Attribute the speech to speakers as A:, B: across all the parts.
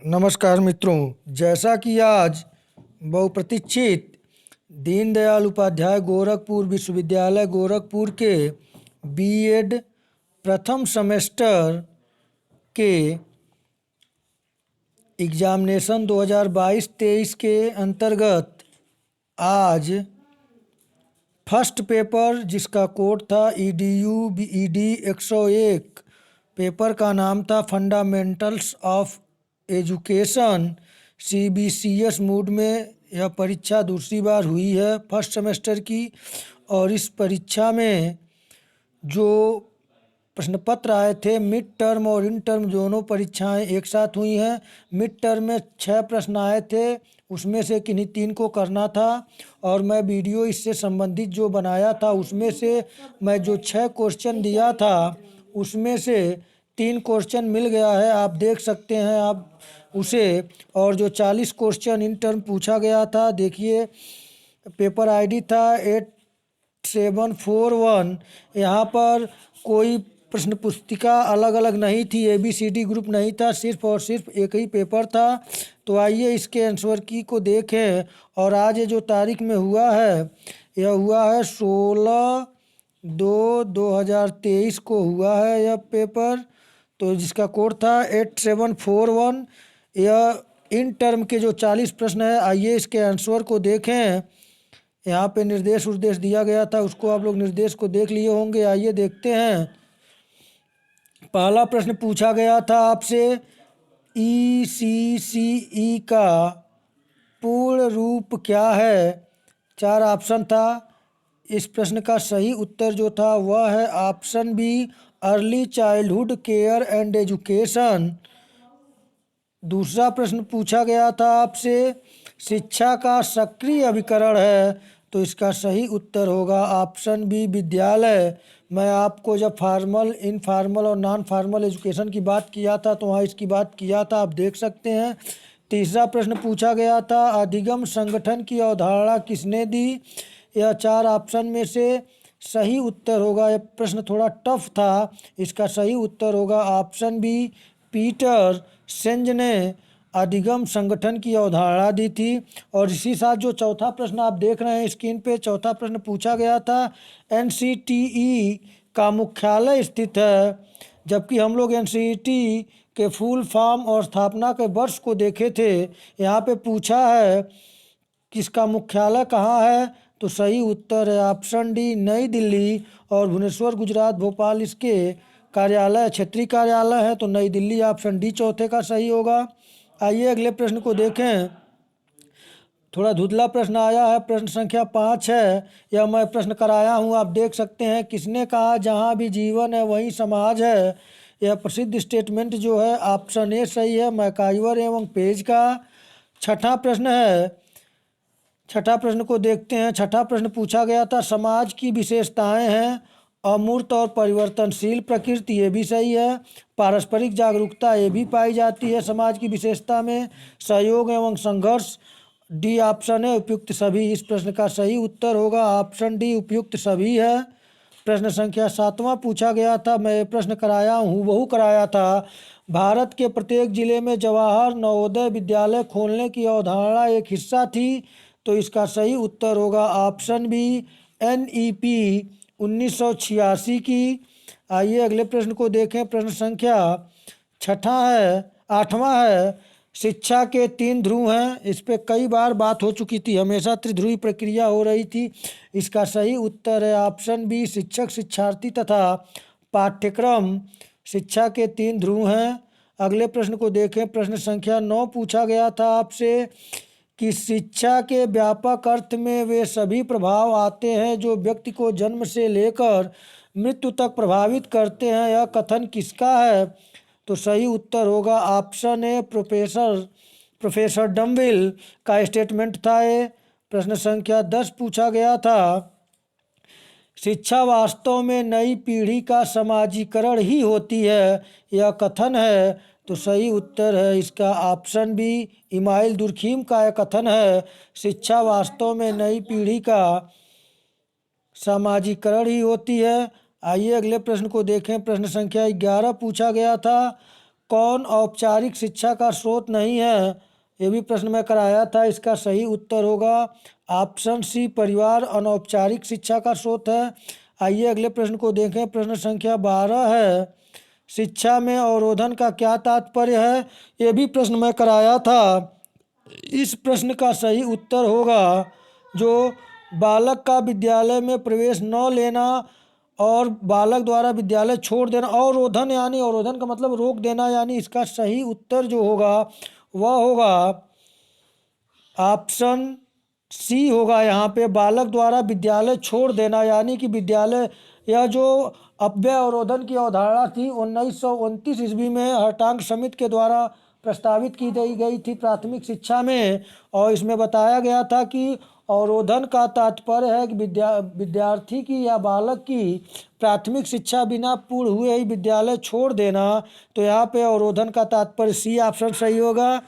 A: नमस्कार मित्रों, जैसा कि आज बहुप्रतीक्षित दीनदयाल उपाध्याय गोरखपुर विश्वविद्यालय गोरखपुर के बीएड प्रथम सेमेस्टर के एग्जामिनेशन 2022-23 के अंतर्गत आज फर्स्ट पेपर जिसका कोड था EDU BED 101, पेपर का नाम था fundamentals of education. CBCS mood में यह परीक्षा दूसरी बार हुई है फर्स्ट सेमेस्टर की, और इस परीक्षा में जो प्रश्न पत्र आए थे मिड टर्म और इन टर्म दोनों परीक्षाएं एक साथ हुई हैं। मिड टर्म में 6 प्रश्न आए थे, उसमें से किन्हीं 3 को करना था, और मैं वीडियो इससे संबंधित जो बनाया था उसमें से मैं जो 6 क्वेश्चन दिया था उसमें से 3 क्वेश्चन मिल गया है, आप देख सकते हैं आप उसे। और जो 40 क्वेश्चन इन टर्म पूछा गया था, देखिए पेपर आईडी था 8741। यहाँ पर कोई प्रश्न पुस्तिका अलग अलग नहीं थी, ABCD ग्रुप नहीं था, सिर्फ और सिर्फ एक ही पेपर था। तो आइए इसके आंसर की को देखें। और आज ये जो तारीख में हुआ है, यह हुआ है 16/2/2023 को हुआ है यह पेपर, तो जिसका कोड था 8741। यह इन टर्म के जो 40 प्रश्न है, आइए इसके आंसर को देखें। यहाँ पे निर्देश उर्देश दिया गया था, उसको आप लोग निर्देश को देख लिए होंगे। आइए देखते हैं। पहला प्रश्न पूछा गया था आपसे, ECCE का पूर्ण रूप क्या है? 4 ऑप्शन था। इस प्रश्न का सही उत्तर जो था वह है option B, early childhood care and education. दूसरा प्रश्न पूछा गया था आपसे, शिक्षा का सक्रिय अभिकरण है, तो इसका सही उत्तर होगा ऑप्शन बी, विद्यालय। मैं आपको जब फॉर्मल, इनफॉर्मल और नॉन फॉर्मल एजुकेशन की बात किया था तो वहाँ इसकी बात किया था, आप देख सकते हैं। तीसरा प्रश्न पूछा गया था, अधिगम संगठन की अवधारणा किसने दी? यह 4 ऑप्शन में से सही उत्तर होगा, यह प्रश्न थोड़ा टफ था, इसका सही उत्तर होगा ऑप्शन बी, पीटर सेंज ने अधिगम संगठन की अवधारणा दी थी। और इसी साथ जो चौथा प्रश्न आप देख रहे हैं स्क्रीन पे, चौथा प्रश्न पूछा गया था, NCTE का मुख्यालय स्थित है, जबकि हम लोग NCTE के फुल फॉर्म और स्थापना के वर्ष को देखे थे। यहाँ पे पूछा है किसका मुख्यालय कहाँ है, तो सही उत्तर है ऑप्शन डी, नई दिल्ली। और भुवनेश्वर गुजरात भोपाल इसके कार्यालय, क्षेत्रीय कार्यालय है, तो नई दिल्ली ऑप्शन डी चौथे का सही होगा। आइए अगले प्रश्न को देखें। थोड़ा धुंधला प्रश्न आया है, प्रश्न संख्या 5 है, यह मैं प्रश्न कराया हूँ, आप देख सकते हैं। किसने कहा जहाँ भी जीवन है वहीं समाज है? यह प्रसिद्ध स्टेटमेंट जो है ऑप्शन ए सही है, मैकाइवर एवं पेज का। छठा प्रश्न है, छठा प्रश्न को देखते हैं। छठा प्रश्न पूछा गया था, समाज की विशेषताएं हैं अमूर्त और परिवर्तनशील प्रकृति, ये भी सही है। पारस्परिक जागरूकता, ये भी पाई जाती है समाज की विशेषता में। सहयोग एवं संघर्ष, डी ऑप्शन है, उपयुक्त सभी। इस प्रश्न का सही उत्तर होगा ऑप्शन डी, उपयुक्त सभी है। प्रश्न संख्या 7वां पूछा गया था, मैं प्रश्न कराया हूँ, बहु कराया था, भारत के प्रत्येक जिले में जवाहर नवोदय विद्यालय खोलने की अवधारणा एक हिस्सा थी, तो इसका सही उत्तर होगा ऑप्शन बी, NEP 1986 की। आइए अगले प्रश्न को देखें। प्रश्न संख्या 8वां है, शिक्षा के 3 ध्रुव हैं, इस पे कई बार बात हो चुकी थी, हमेशा त्रिध्रुवी प्रक्रिया हो रही थी। इसका सही उत्तर है ऑप्शन बी, शिक्षक, शिक्षार्थी तथा पाठ्यक्रम, शिक्षा के 3 ध्रुव हैं। अगले प्रश्न को देखें। प्रश्न संख्या 9 पूछा गया था आपसे कि शिक्षा के व्यापक अर्थ में वे सभी प्रभाव आते हैं जो व्यक्ति को जन्म से लेकर मृत्यु तक प्रभावित करते हैं, यह कथन किसका है? तो सही उत्तर होगा ऑप्शन ए, प्रोफेसर डम्बिल का स्टेटमेंट था ये। प्रश्न संख्या 10 पूछा गया था, शिक्षा वास्तव में नई पीढ़ी का समाजीकरण ही होती है, यह कथन है, तो सही उत्तर है इसका ऑप्शन बी, इमाइल दुर्खीम का यह कथन है, शिक्षा वास्तव में नई पीढ़ी का समाजीकरण ही होती है। आइए अगले प्रश्न को देखें। प्रश्न संख्या 11 पूछा गया था, कौन औपचारिक शिक्षा का स्रोत नहीं है? ये भी प्रश्न में कराया था। इसका सही उत्तर होगा ऑप्शन सी, परिवार अनौपचारिक शिक्षा का स्रोत है। आइए अगले प्रश्न को देखें। प्रश्न संख्या 12 है, शिक्षा में अवरोधन का क्या तात्पर्य है? ये भी प्रश्न में कराया था। इस प्रश्न का सही उत्तर होगा जो बालक का विद्यालय में प्रवेश न लेना और बालक द्वारा विद्यालय छोड़ देना। अवरोधन यानी, अवरोधन का मतलब रोक देना, यानी इसका सही उत्तर जो होगा वह होगा ऑप्शन सी होगा। यहाँ पे बालक द्वारा विद्यालय छोड़ देना, यानी कि विद्यालय, यह जो अपव्यय अवरोधन की अवधारणा थी 1929 ईस्वी में हर्टांग समित के द्वारा प्रस्तावित की गई थी प्राथमिक शिक्षा में। और इसमें बताया गया था कि अवरोधन का तात्पर्य है कि विद्यार्थी की या बालक की प्राथमिक शिक्षा बिना पूर्ण हुए ही विद्यालय छोड़ देना। तो यहाँ पे अवरोधन का तात्पर्य सी ऑप्शन सही होगा।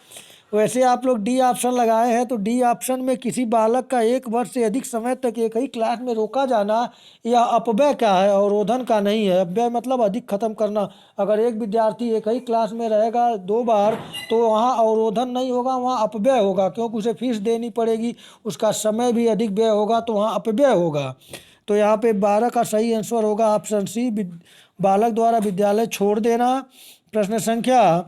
A: वैसे आप लोग डी ऑप्शन लगाए हैं, तो डी ऑप्शन में किसी बालक का 1 वर्ष से अधिक समय तक एक ही क्लास में रोका जाना, यह अपव्यय का है, अवरोधन का नहीं है। अपव्यय मतलब अधिक खत्म करना। अगर एक विद्यार्थी एक ही क्लास में रहेगा 2 बार, तो वहाँ अवरोधन नहीं होगा, वहाँ अपव्यय होगा, क्योंकि उसे फीस देनी पड़ेगी, उसका समय भी अधिक व्यय होगा, तो वहाँ अपव्यय होगा। तो यहाँ पे 12 का सही आंसर होगा ऑप्शन सी, बालक द्वारा विद्यालय छोड़ देना। प्रश्न संख्या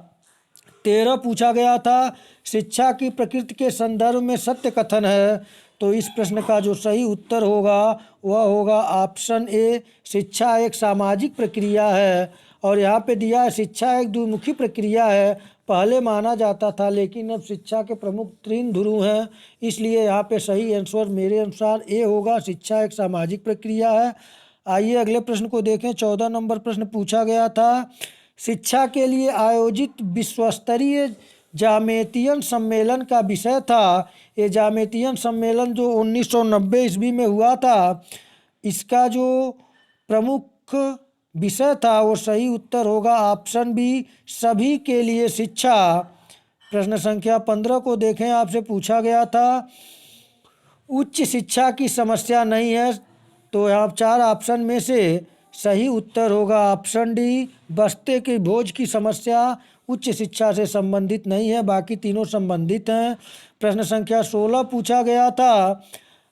A: 13 पूछा गया था, शिक्षा की प्रकृति के संदर्भ में सत्य कथन है। तो इस प्रश्न का जो सही उत्तर होगा वह होगा ऑप्शन ए, शिक्षा एक सामाजिक प्रक्रिया है। और यहाँ पे दिया है शिक्षा एक द्विमुखी प्रक्रिया है। पहले माना जाता था, लेकिन अब शिक्षा के प्रमुख 3 ध्रुव हैं, इसलिए यहाँ पे सही आंसर मेरे अनुसार ए होगा, शिक्षा एक सामाजिक प्रक्रिया है। आइए अगले प्रश्न को देखें। 14 नंबर प्रश्न पूछा गया था, शिक्षा के लिए आयोजित विश्वस्तरीय जामेतियन सम्मेलन का विषय था। ये जामेतियन सम्मेलन जो 1990 ईस्वी में हुआ था, इसका जो प्रमुख विषय था वो सही उत्तर होगा ऑप्शन बी, सभी के लिए शिक्षा। प्रश्न संख्या 15 को देखें। आपसे पूछा गया था, उच्च शिक्षा की समस्या नहीं है। तो यहाँ 4 ऑप्शन में से सही उत्तर होगा ऑप्शन डी, बस्ते के भोज की समस्या उच्च शिक्षा से संबंधित नहीं है, बाकी तीनों संबंधित हैं। प्रश्न संख्या 16 पूछा गया था,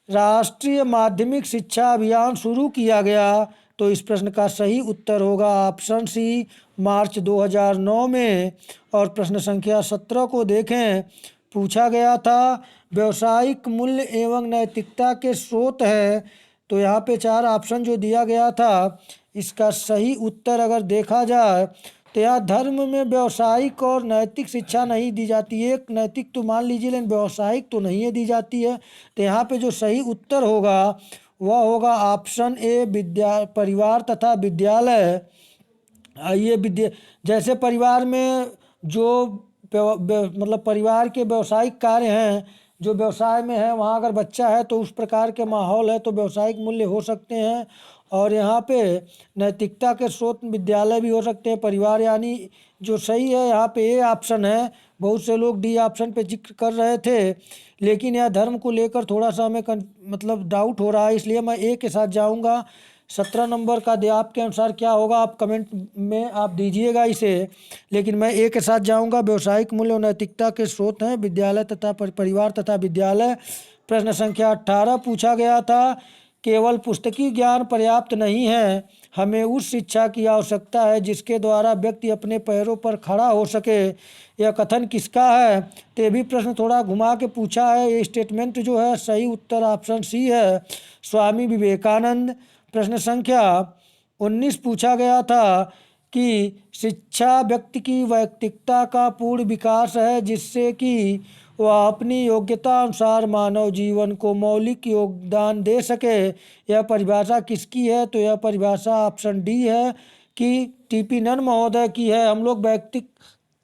A: राष्ट्रीय माध्यमिक शिक्षा अभियान शुरू किया गया। तो इस प्रश्न का सही उत्तर होगा ऑप्शन सी, मार्च 2009 में। और प्रश्न संख्या 17 को देखें। पूछा गया था, व्यवसायिक मूल्य एवं नैतिकता के स्रोत है। तो यहाँ पे 4 ऑप्शन जो दिया गया था, इसका सही उत्तर अगर देखा जाए तो यहाँ धर्म में व्यवसायिक और नैतिक शिक्षा नहीं दी जाती है। एक नैतिक तो मान लीजिए, लेकिन व्यवसायिक तो नहीं है दी जाती है। तो यहाँ पे जो सही उत्तर होगा वह होगा ऑप्शन ए, परिवार तथा विद्यालय। ये जैसे परिवार में जो मतलब परिवार के व्यवसायिक कार्य हैं, जो व्यवसाय में है, वहाँ अगर बच्चा है तो उस प्रकार के माहौल है तो व्यवसायिक मूल्य हो सकते हैं। और यहाँ पे नैतिकता के स्रोत विद्यालय भी हो सकते हैं, परिवार, यानी जो सही है यहाँ पे ए ऑप्शन है। बहुत से लोग डी ऑप्शन पे जिक्र कर रहे थे, लेकिन यह धर्म को लेकर थोड़ा सा हमें मतलब डाउट हो रहा है, इसलिए मैं ए के साथ जाऊँगा। 17 नंबर का दे आपके अनुसार क्या होगा, आप कमेंट में आप दीजिएगा इसे, लेकिन मैं ए के साथ जाऊंगा। व्यवसायिक मूल्य और नैतिकता के स्रोत हैं विद्यालय तथा परिवार तथा विद्यालय। प्रश्न संख्या 18 पूछा गया था, केवल पुस्तकीय ज्ञान पर्याप्त नहीं है, हमें उस शिक्षा की आवश्यकता है जिसके द्वारा व्यक्ति अपने पैरों पर खड़ा हो सके। यह कथन किसका है? तो ये भी प्रश्न थोड़ा घुमा के पूछा है। ये स्टेटमेंट जो है सही उत्तर ऑप्शन सी है, स्वामी विवेकानंद। प्रश्न संख्या 19 पूछा गया था कि शिक्षा व्यक्ति की वैयक्तिकता का पूर्ण विकास है जिससे कि वह अपनी योग्यता अनुसार मानव जीवन को मौलिक योगदान दे सके। यह परिभाषा किसकी है? तो यह परिभाषा ऑप्शन डी है कि टीपी नन महोदय की है। हम लोग वैयक्तिक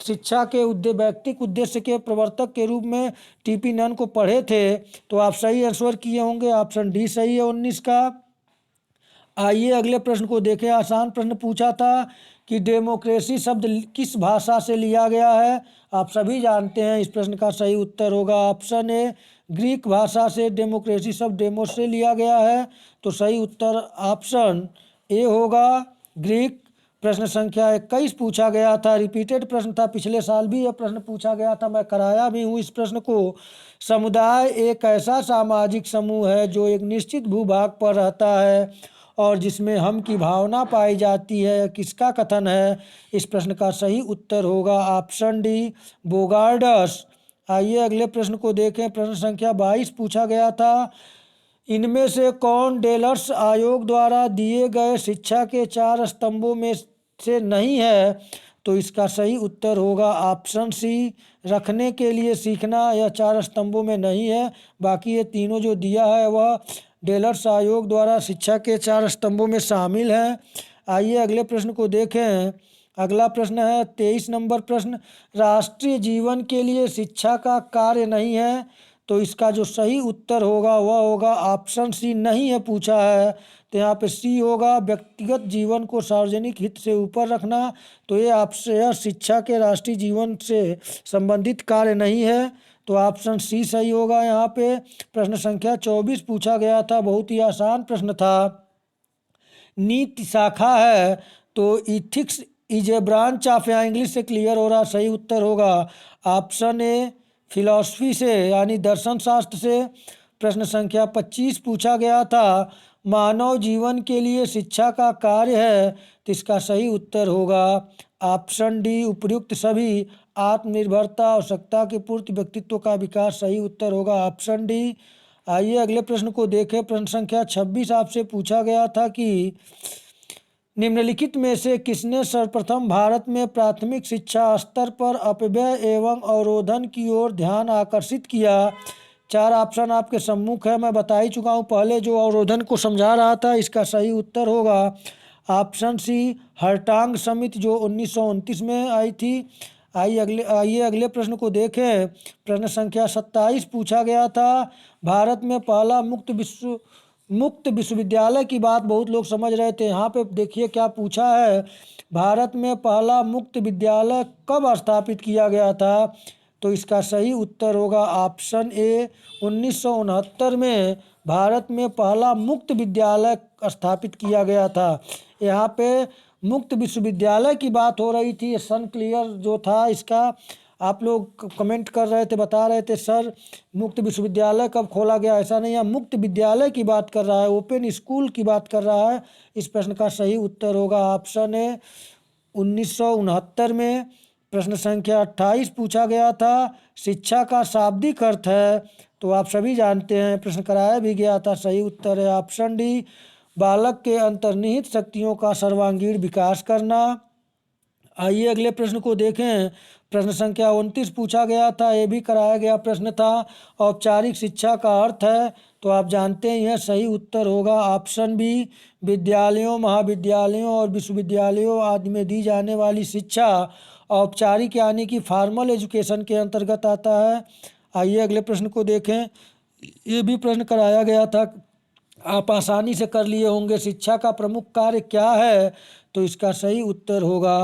A: शिक्षा के वैयक्तिक उद्देश्य के प्रवर्तक के रूप में टीपी नन को पढ़े थे। तो आप सही आंसर किए होंगे, ऑप्शन डी सही है 19 का। आइए अगले प्रश्न को देखें। आसान प्रश्न पूछा था कि डेमोक्रेसी शब्द किस भाषा से लिया गया है? आप सभी जानते हैं, इस प्रश्न का सही उत्तर होगा ऑप्शन ए, ग्रीक भाषा से डेमोक्रेसी शब्द डेमोस से लिया गया है। तो सही उत्तर ऑप्शन ए होगा, ग्रीक। प्रश्न संख्या 21 पूछा गया था, रिपीटेड प्रश्न था, पिछले साल भी यह प्रश्न पूछा गया था, मैं कराया भी हूँ इस प्रश्न को। समुदाय एक ऐसा सामाजिक समूह है जो एक निश्चित भूभाग पर रहता है और जिसमें हम की भावना पाई जाती है। किसका कथन है? इस प्रश्न का सही उत्तर होगा ऑप्शन डी, बोगार्डस। आइए अगले प्रश्न को देखें। प्रश्न संख्या 22 पूछा गया था, इनमें से कौन डेलर्स आयोग द्वारा दिए गए शिक्षा के 4 स्तंभों में से नहीं है? तो इसका सही उत्तर होगा ऑप्शन सी, रखने के लिए सीखना। यह 4 स्तंभों में नहीं है, बाकी ये तीनों जो दिया है वह डेलर्स आयोग द्वारा शिक्षा के 4 स्तंभों में शामिल है। आइए अगले प्रश्न को देखें। अगला प्रश्न है 23 नंबर प्रश्न, राष्ट्रीय जीवन के लिए शिक्षा का कार्य नहीं है। तो इसका जो सही उत्तर होगा वह होगा ऑप्शन सी, नहीं है पूछा है, तो यहाँ पे सी होगा, व्यक्तिगत जीवन को सार्वजनिक हित से ऊपर रखना। तो ये आपसे यह शिक्षा के राष्ट्रीय जीवन से संबंधित कार्य नहीं है, तो ऑप्शन सी सही होगा यहाँ पे। प्रश्न संख्या 24 पूछा गया था, बहुत ही आसान प्रश्न था, नीति शाखा है तो ethics is a branch of, या इंग्लिश से क्लियर हो रहा, सही उत्तर होगा ऑप्शन ए, फिलॉसफी से यानी दर्शन शास्त्र से। प्रश्न संख्या 25 पूछा गया था, मानव जीवन के लिए शिक्षा का कार्य है, तो इसका सही उत्तर होगा ऑप्शन डी, उपर्युक्त सभी। आत्मनिर्भरता, आवश्यकता की पूर्ति, व्यक्तित्व का विकास, सही उत्तर होगा ऑप्शन डी। आइए अगले प्रश्न को देखें। प्रश्न संख्या 26 आपसे पूछा गया था कि निम्नलिखित में से किसने सर्वप्रथम भारत में प्राथमिक शिक्षा स्तर पर अपव्यय एवं अवरोधन की ओर ध्यान आकर्षित किया? 4 ऑप्शन आपके सम्मुख है, मैं बता ही चुका हूँ पहले जो अवरोधन को समझा रहा था। इसका सही उत्तर होगा ऑप्शन सी, हरटांग समिति, जो 1929 में आई थी। आइए अगले प्रश्न को देखें। प्रश्न संख्या 27 पूछा गया था, भारत में पहला मुक्त विश्वविद्यालय की बात बहुत लोग समझ रहे थे, यहाँ पे देखिए क्या पूछा है, भारत में पहला मुक्त विद्यालय कब स्थापित किया गया था? तो इसका सही उत्तर होगा ऑप्शन ए, 1969 में भारत में पहला मुक्त विद्यालय स्थापित किया गया था। यहाँ पे मुक्त विश्वविद्यालय की बात हो रही थी, सन क्लियर जो था इसका, आप लोग कमेंट कर रहे थे, बता रहे थे सर मुक्त विश्वविद्यालय कब खोला गया, ऐसा नहीं है, मुक्त विद्यालय की बात कर रहा है, ओपन स्कूल की बात कर रहा है। इस प्रश्न का सही उत्तर होगा ऑप्शन ए, 1969 में। प्रश्न संख्या 28 पूछा गया था, शिक्षा का शाब्दिक अर्थ है, तो आप सभी जानते हैं, प्रश्न कराया भी गया था, सही उत्तर है ऑप्शन डी, बालक के अंतर्निहित शक्तियों का सर्वांगीण विकास करना। आइए अगले प्रश्न को देखें। प्रश्न संख्या 29 पूछा गया था, ये भी कराया गया प्रश्न था, औपचारिक शिक्षा का अर्थ है, तो आप जानते ही हैं, सही उत्तर होगा ऑप्शन बी, विद्यालयों, महाविद्यालयों और विश्वविद्यालयों आदि में दी जाने वाली शिक्षा औपचारिक यानी कि फॉर्मल एजुकेशन के अंतर्गत आता है। आइए अगले प्रश्न को देखें। ये भी प्रश्न कराया गया था, आप आसानी से कर लिए होंगे, शिक्षा का प्रमुख कार्य क्या है? तो इसका सही उत्तर होगा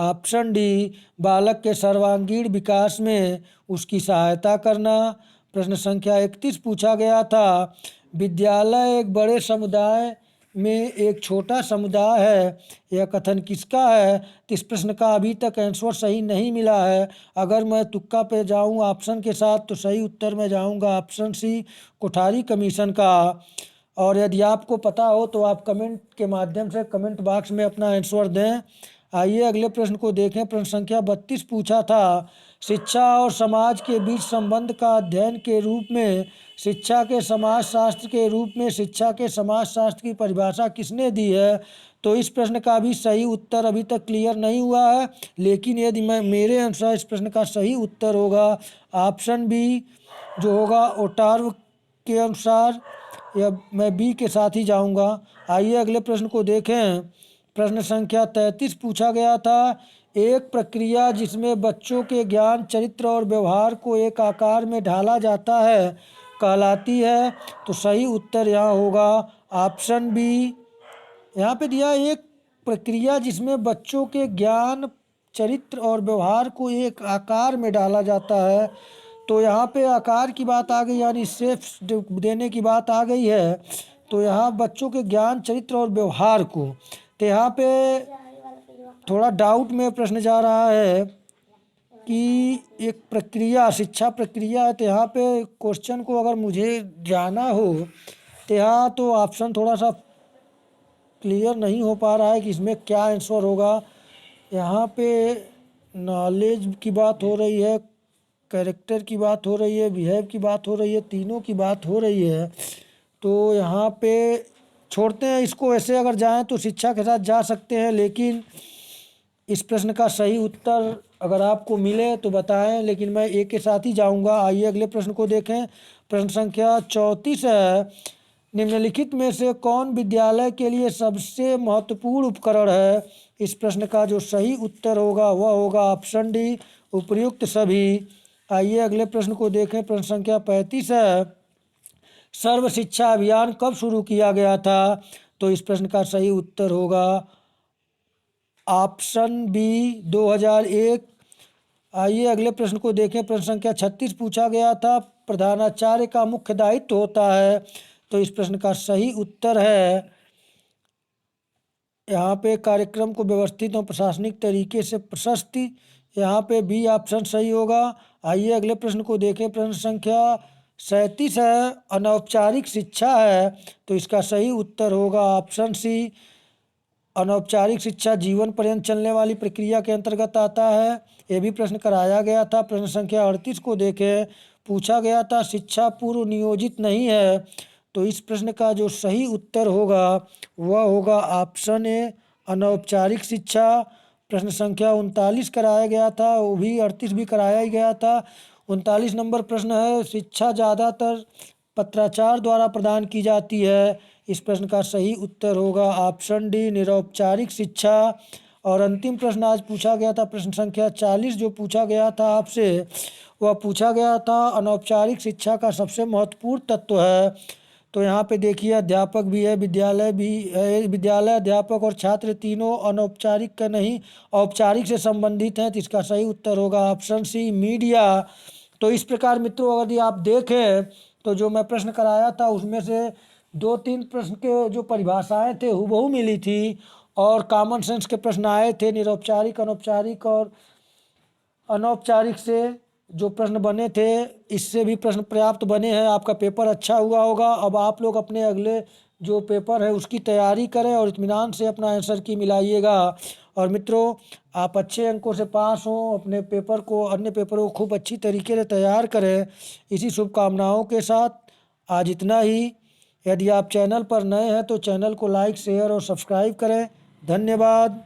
A: ऑप्शन डी, बालक के सर्वांगीण विकास में उसकी सहायता करना। प्रश्न संख्या 31 पूछा गया था, विद्यालय एक बड़े समुदाय में एक छोटा समुदाय है, यह कथन किसका है? तो इस प्रश्न का अभी तक आंसर सही नहीं मिला है। अगर मैं तुक्का पे जाऊं ऑप्शन के साथ, तो सही उत्तर में जाऊंगा ऑप्शन सी, कोठारी कमीशन का। और यदि आपको पता हो तो आप कमेंट के माध्यम से कमेंट बॉक्स में अपना आंसर दें। आइए अगले प्रश्न को देखें। प्रश्न संख्या 32 पूछा था, शिक्षा और समाज के बीच संबंध का अध्ययन के रूप में शिक्षा के समाजशास्त्र के रूप में शिक्षा के समाजशास्त्र की परिभाषा किसने दी है? तो इस प्रश्न का भी सही उत्तर अभी तक क्लियर नहीं हुआ है, लेकिन यदि मैं मेरे अनुसार इस प्रश्न का सही उत्तर होगा ऑप्शन बी, जो होगा ओटार्व के अनुसार, या मैं बी के साथ ही जाऊंगा। आइए अगले प्रश्न को देखें। प्रश्न संख्या 33 पूछा गया था, एक प्रक्रिया जिसमें बच्चों के ज्ञान, चरित्र और व्यवहार को एक आकार में ढाला जाता है कहलाती है? तो सही उत्तर यहाँ होगा ऑप्शन बी। यहाँ पे दिया एक प्रक्रिया जिसमें बच्चों के ज्ञान, चरित्र और व्यवहार को एक आकार में डाला जाता है, तो यहाँ पे आकार की बात आ गई, यानी शेप देने की बात आ गई है। तो यहाँ बच्चों के ज्ञान, चरित्र और व्यवहार को, तो यहाँ पे थोड़ा डाउट में प्रश्न जा रहा है कि एक प्रक्रिया, शिक्षा प्रक्रिया है, तो यहाँ पे क्वेश्चन को अगर मुझे जाना हो तो यहाँ तो ऑप्शन थोड़ा सा क्लियर नहीं हो पा रहा है कि इसमें क्या आंसर होगा। यहाँ पे नॉलेज की बात हो रही है, कैरेक्टर की बात हो रही है, बिहेव की बात हो रही है, तीनों की बात हो रही है। तो यहाँ पे छोड़ते हैं इसको, ऐसे अगर जाएं तो शिक्षा के साथ जा सकते हैं, लेकिन इस प्रश्न का सही उत्तर अगर आपको मिले तो बताएं, लेकिन मैं ए के साथ ही जाऊंगा। आइए अगले प्रश्न को देखें। प्रश्न संख्या 34 है, निम्नलिखित में से कौन विद्यालय के लिए सबसे महत्वपूर्ण उपकरण है। इस प्रश्न का जो सही उत्तर होगा वह होगा ऑप्शन डी, उपर्युक्त सभी। आइए अगले प्रश्न को देखें। प्रश्न संख्या 35 है, सर्व शिक्षा अभियान कब शुरू किया गया था। तो इस प्रश्न का सही उत्तर होगा ऑप्शन बी, 2001। आइए अगले प्रश्न को देखें। प्रश्न संख्या 36 पूछा गया था, प्रधानाचार्य का मुख्य दायित्व होता है। तो इस प्रश्न का सही उत्तर है यहाँ पे कार्यक्रम को व्यवस्थित और प्रशासनिक तरीके से प्रशस्ति, यहाँ पे बी ऑप्शन सही होगा। आइए अगले प्रश्न को देखें। प्रश्न संख्या 37 है, अनौपचारिक शिक्षा है। तो इसका सही उत्तर होगा ऑप्शन सी, अनौपचारिक शिक्षा जीवन पर्यंत चलने वाली प्रक्रिया के अंतर्गत आता है। ये भी प्रश्न कराया गया था। प्रश्न संख्या 38 को देखें, पूछा गया था शिक्षा पूर्व नियोजित नहीं है। तो इस प्रश्न का जो सही उत्तर होगा वह होगा ऑप्शन ए, अनौपचारिक शिक्षा। प्रश्न संख्या 39 कराया गया था, वो भी 38 भी कराया ही गया था। 39 नंबर प्रश्न है, शिक्षा ज़्यादातर पत्राचार द्वारा प्रदान की जाती है। इस प्रश्न का सही उत्तर होगा ऑप्शन डी, निरौपचारिक शिक्षा। और अंतिम प्रश्न आज पूछा गया था, प्रश्न संख्या 40 जो पूछा गया था आपसे, वह पूछा गया था अनौपचारिक शिक्षा का सबसे महत्वपूर्ण तत्व है। तो यहाँ पे देखिए अध्यापक भी है, विद्यालय भी है, विद्यालय, अध्यापक और छात्र तीनों अनौपचारिक का नहीं औपचारिक से संबंधित हैं। तो इसका सही उत्तर होगा ऑप्शन सी, मीडिया। तो इस प्रकार मित्रों यदि आप देखें तो जो मैं प्रश्न कराया था उसमें से 2-3 प्रश्न के जो परिभाषाएं थे हूबहू मिली थी, और कॉमन सेंस के प्रश्न आए थे, निरौपचारिक, अनौपचारिक और अनौपचारिक से जो प्रश्न बने थे, इससे भी प्रश्न पर्याप्त बने हैं। आपका पेपर अच्छा हुआ होगा। अब आप लोग अपने अगले जो पेपर है उसकी तैयारी करें और इत्मीनान से अपना आंसर की मिलाइएगा। और मित्रों आप अच्छे अंकों से पास हों, अपने पेपर को, अन्य पेपरों को खूब अच्छी तरीके से तैयार करें, इसी शुभकामनाओं के साथ आज इतना ही। यदि आप चैनल पर नए हैं तो चैनल को लाइक, शेयर और सब्सक्राइब करें। धन्यवाद।